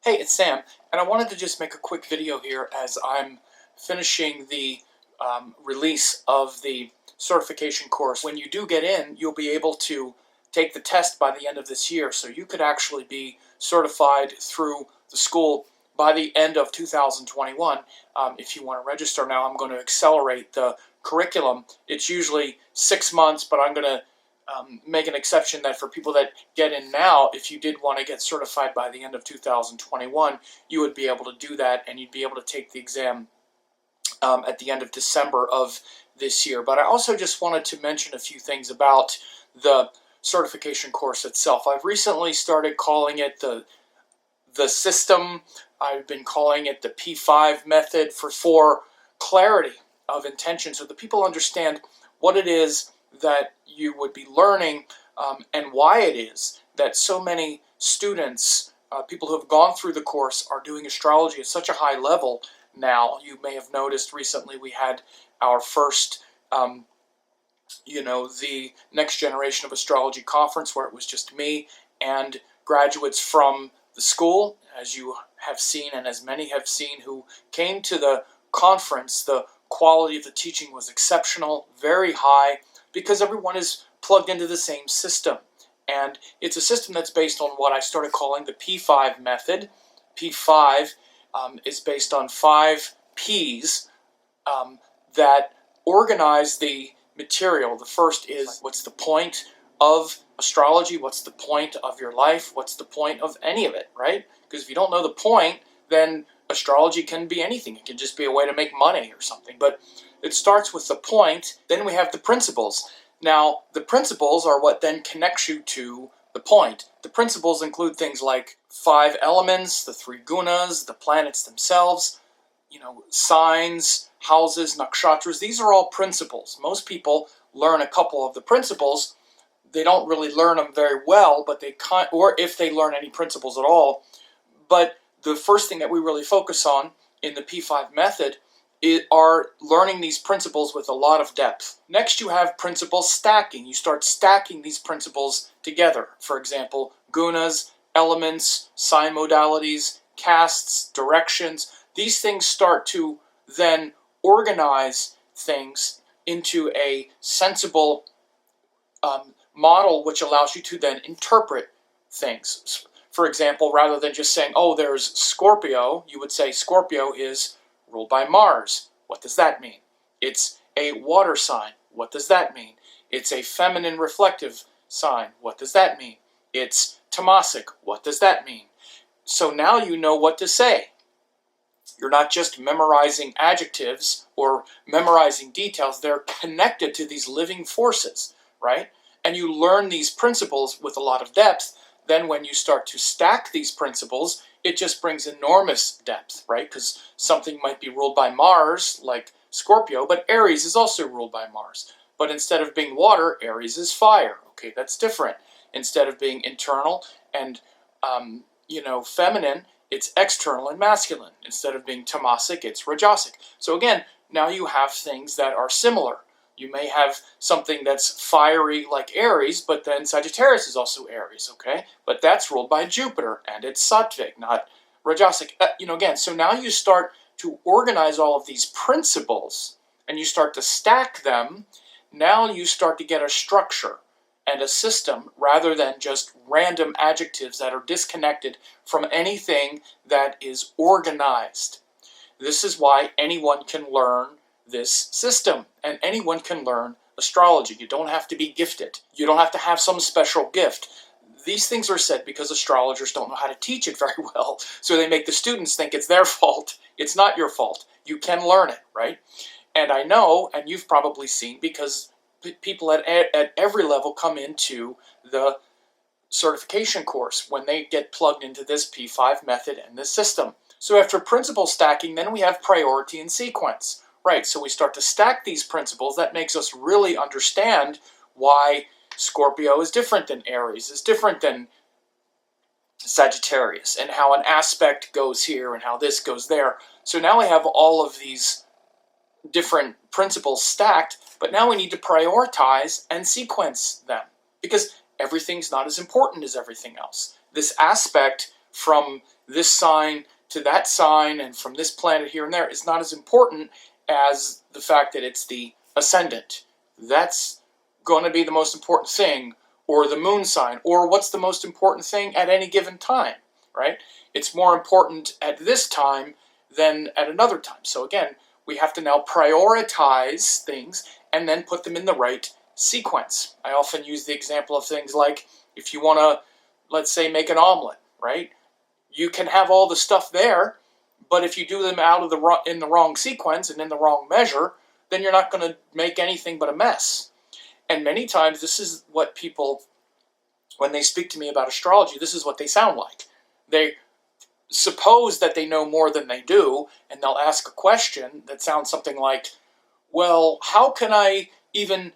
Hey, it's Sam, and I wanted to just make a quick video here as I'm finishing the release of the certification course. When you do get in, you'll be able to take the test by the end of this year, so you could actually be certified through the school by the end of 2021 if you want to register. Now, I'm going to accelerate the curriculum. It's usually 6 months, but I'm going to make an exception that for people that get in now, if you did want to get certified by the end of 2021, you would be able to do that, and you'd be able to take the exam at the end of December of this year. But I also just wanted to mention a few things about the certification course itself. I've recently started calling it the system. I've been calling it the P5 method for clarity of intention, so that people understand what it is that you would be learning and why it is that so many students, people who have gone through the course, are doing astrology at such a high level now. You may have noticed recently we had our first, the Next Generation of Astrology conference, where it was just me and graduates from the school, as you have seen and as many have seen who came to the conference. The quality of the teaching was exceptional, very high, because everyone is plugged into the same system. And it's a system that's based on what I started calling the P5 method. P5 is based on 5 Ps that organize the material. The first is, what's the point of astrology? What's the point of your life? What's the point of any of it, right? Because if you don't know the point, then astrology can be anything. It can just be a way to make money or something. But it starts with the point. Then we have the principles. Now, the principles are what then connects you to the point. The principles include things like 5 elements, the 3 gunas, the planets themselves, signs, houses, nakshatras. These are all principles. Most people learn a couple of the principles. They don't really learn them very well, but or if they learn any principles at all. But the first thing that we really focus on in the P5 method are learning these principles with a lot of depth. Next, you have principle stacking. You start stacking these principles together. For example, gunas, elements, sign modalities, castes, directions. These things start to then organize things into a sensible model, which allows you to then interpret things. For example, rather than just saying, oh, there's Scorpio, you would say Scorpio is ruled by Mars. What does that mean? It's a water sign. What does that mean? It's a feminine reflective sign. What does that mean? It's tamasic. What does that mean? So now you know what to say. You're not just memorizing adjectives or memorizing details. They're connected to these living forces, right? And you learn these principles with a lot of depth. Then when you start to stack these principles, it just brings enormous depth, right? Because something might be ruled by Mars, like Scorpio, but Aries is also ruled by Mars. But instead of being water, Aries is fire. Okay, that's different. Instead of being internal and, feminine, it's external and masculine. Instead of being tamasic, it's rajasic. So again, now you have things that are similar. You may have something that's fiery like Aries, but then Sagittarius is also Aries, okay? But that's ruled by Jupiter, and it's sattvic, not rajasic. Again, so now you start to organize all of these principles, and you start to stack them. Now you start to get a structure and a system, rather than just random adjectives that are disconnected from anything that is organized. This is why anyone can learn this system, and anyone can learn astrology. You don't have to be gifted. You don't have to have some special gift. These things are said because astrologers don't know how to teach it very well, so they make the students think it's their fault. It's not your fault. You can learn it, right? And I know, and you've probably seen, because people at every level come into the certification course when they get plugged into this P5 method and this system. So after principle stacking, then we have priority and sequence. Right, so we start to stack these principles. That makes us really understand why Scorpio is different than Aries, is different than Sagittarius, and how an aspect goes here and how this goes there. So now we have all of these different principles stacked, but now we need to prioritize and sequence them, because everything's not as important as everything else. This aspect from this sign to that sign and from this planet here and there is not as important as the fact that it's the ascendant. That's going to be the most important thing, or the moon sign, or what's the most important thing at any given time, right? It's more important at this time than at another time. So again, we have to now prioritize things and then put them in the right sequence. I often use the example of things like if you want to, let's say, make an omelet, right? You can have all the stuff there, but if you do them in the wrong sequence and in the wrong measure, then you're not going to make anything but a mess. And many times this is what people, when they speak to me about astrology, this is what they sound like. They suppose that they know more than they do, and they'll ask a question that sounds something like, well, how can I even,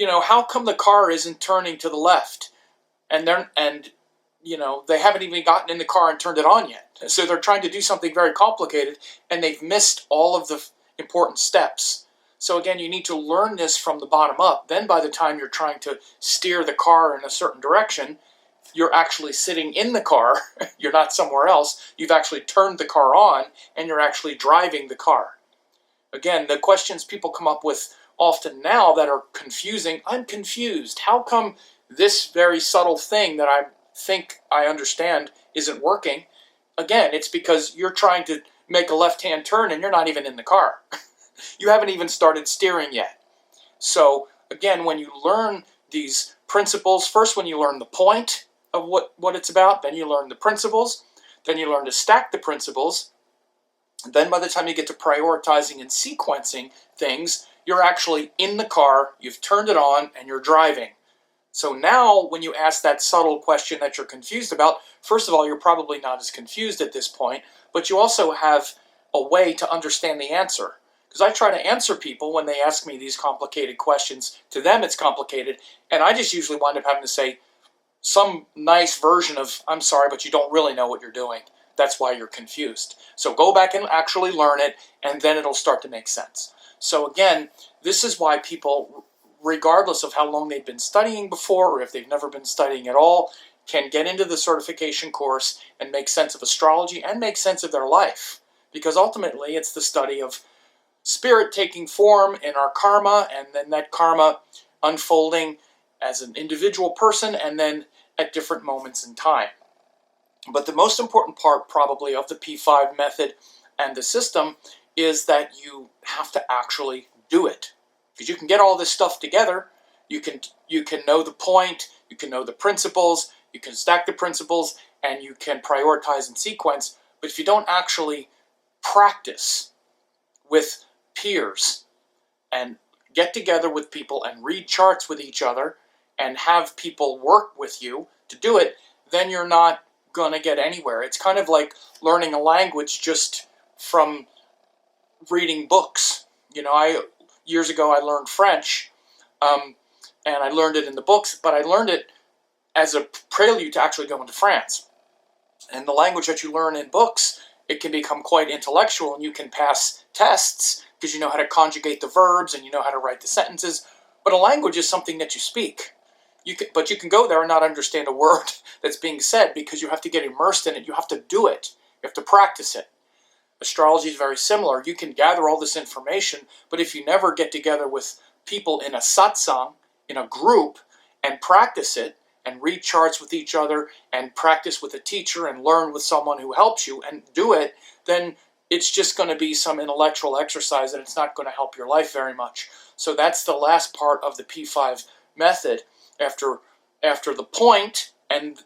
how come the car isn't turning to the left? And they haven't even gotten in the car and turned it on yet. So they're trying to do something very complicated, and they've missed all of the important steps. So again, you need to learn this from the bottom up. Then by the time you're trying to steer the car in a certain direction, you're actually sitting in the car. You're not somewhere else. You've actually turned the car on, and you're actually driving the car. Again, the questions people come up with often now that are confusing, I'm confused. How come this very subtle thing that I think I understand isn't working? Again, it's because you're trying to make a left-hand turn and you're not even in the car. You haven't even started steering yet. So again, when you learn these principles, first when you learn the point of what it's about, then you learn the principles, then you learn to stack the principles, and then by the time you get to prioritizing and sequencing things, you're actually in the car, you've turned it on, and you're driving. So now when you ask that subtle question that you're confused about, first of all, you're probably not as confused at this point, but you also have a way to understand the answer. Because I try to answer people when they ask me these complicated questions. To them it's complicated, and I just usually wind up having to say some nice version of, I'm sorry, but you don't really know what you're doing. That's why you're confused. So go back and actually learn it, and then it'll start to make sense. So again, this is why people, regardless of how long they've been studying before, or if they've never been studying at all, can get into the certification course and make sense of astrology and make sense of their life. Because ultimately, it's the study of spirit taking form in our karma, and then that karma unfolding as an individual person, and then at different moments in time. But the most important part probably of the P5 method and the system is that you have to actually do it. Because you can get all this stuff together, you can know the point, you can know the principles, you can stack the principles, and you can prioritize and sequence, but if you don't actually practice with peers and get together with people and read charts with each other and have people work with you to do it, then you're not going to get anywhere. It's kind of like learning a language just from reading books. Years ago I learned French, and I learned it in the books, but I learned it as a prelude to actually going to France. And the language that you learn in books, it can become quite intellectual, and you can pass tests because you know how to conjugate the verbs and you know how to write the sentences. But a language is something that you speak. But you can go there and not understand a word that's being said because you have to get immersed in it. You have to do it. You have to practice it. Astrology is very similar. You can gather all this information, but if you never get together with people in a satsang, in a group, and practice it, and read charts with each other, and practice with a teacher, and learn with someone who helps you, and do it, then it's just going to be some intellectual exercise, and it's not going to help your life very much. So that's the last part of the P5 method. After the point, and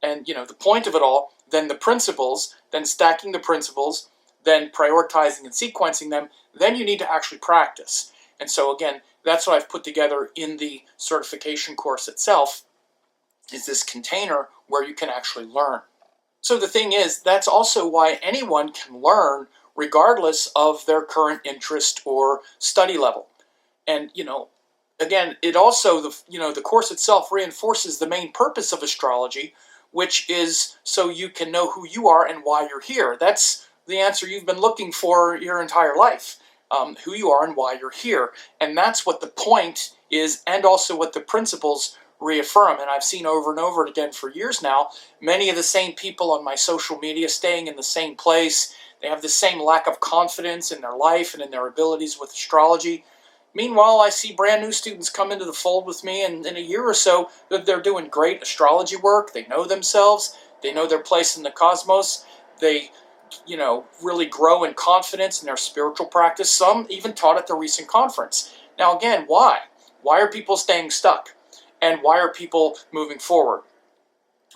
the point of it all, then the principles, then stacking the principles, then prioritizing and sequencing them, then you need to actually practice. And so again, that's what I've put together in the certification course itself, is this container where you can actually learn. So the thing is, that's also why anyone can learn regardless of their current interest or study level. And, again, it also, the course itself reinforces the main purpose of astrology, which is so you can know who you are and why you're here. That's the answer you've been looking for your entire life, who you are and why you're here. And that's what the point is, and also what the principles reaffirm. And I've seen over and over again for years now, many of the same people on my social media staying in the same place. They have the same lack of confidence in their life and in their abilities with astrology. Meanwhile, I see brand new students come into the fold with me, and in a year or so, they're doing great astrology work. They know themselves. They know their place in the cosmos. They, really grow in confidence in their spiritual practice. Some even taught at the recent conference. Now again, why? Why are people staying stuck? And why are people moving forward?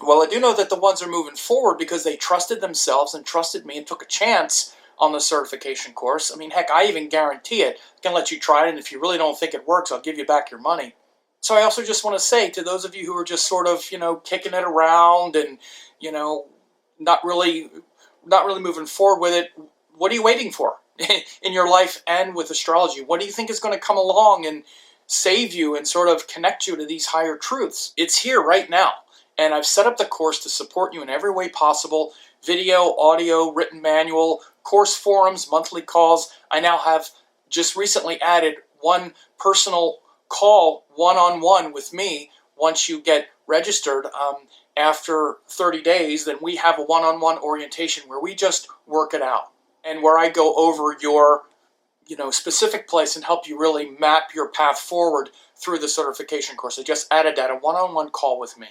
Well, I do know that the ones are moving forward because they trusted themselves and trusted me and took a chance on the certification course. I mean, heck, I even guarantee it. I can let you try it, and if you really don't think it works, I'll give you back your money. So I also just want to say to those of you who are just sort of, kicking it around and, not really moving forward with it, what are you waiting for in your life and with astrology? What do you think is going to come along and save you and sort of connect you to these higher truths? It's here right now. And I've set up the course to support you in every way possible. Video, audio, written manual, course forums, monthly calls. I now have just recently added one personal call one-on-one with me. Once you get registered after 30 days, then we have a one-on-one orientation where we just work it out and where I go over your specific place and help you really map your path forward through the certification course. I just added that, a one-on-one call with me.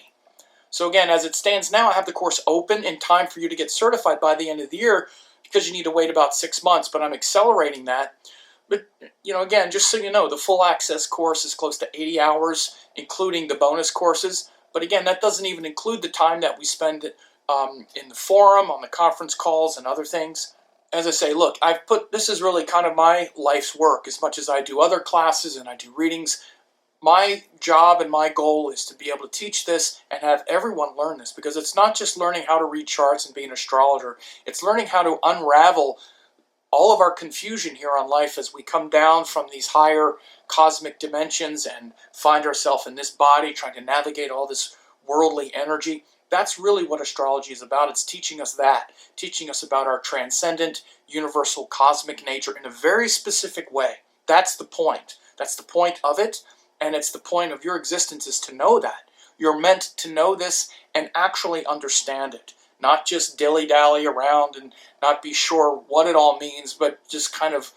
So again, as it stands now, I have the course open in time for you to get certified by the end of the year because you need to wait about 6 months, but I'm accelerating that. But, again, just so you know, the full access course is close to 80 hours, including the bonus courses. But again, that doesn't even include the time that we spend in the forum, on the conference calls, and other things. As I say, look, this is really kind of my life's work. As much as I do other classes and I do readings, my job and my goal is to be able to teach this and have everyone learn this, because it's not just learning how to read charts and be an astrologer. It's learning how to unravel all of our confusion here on life as we come down from these higher cosmic dimensions and find ourselves in this body trying to navigate all this worldly energy. That's really what astrology is about. It's teaching us that, teaching us about our transcendent, universal, cosmic nature in a very specific way. That's the point. That's the point of it, and it's the point of your existence, is to know that. You're meant to know this and actually understand it. Not just dilly-dally around and not be sure what it all means, but just kind of,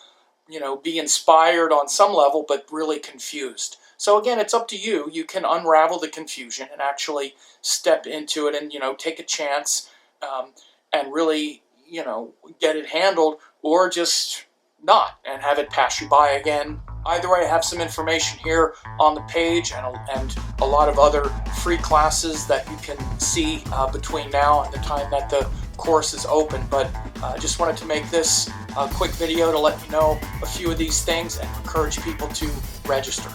be inspired on some level, but really confused. So again, it's up to you. You can unravel the confusion and actually step into it and, take a chance and really, get it handled, or just not and have it pass you by again. Either way, I have some information here on the page and a lot of other free classes that you can see between now and the time that the course is open. But I just wanted to make this a quick video to let you know a few of these things and encourage people to register.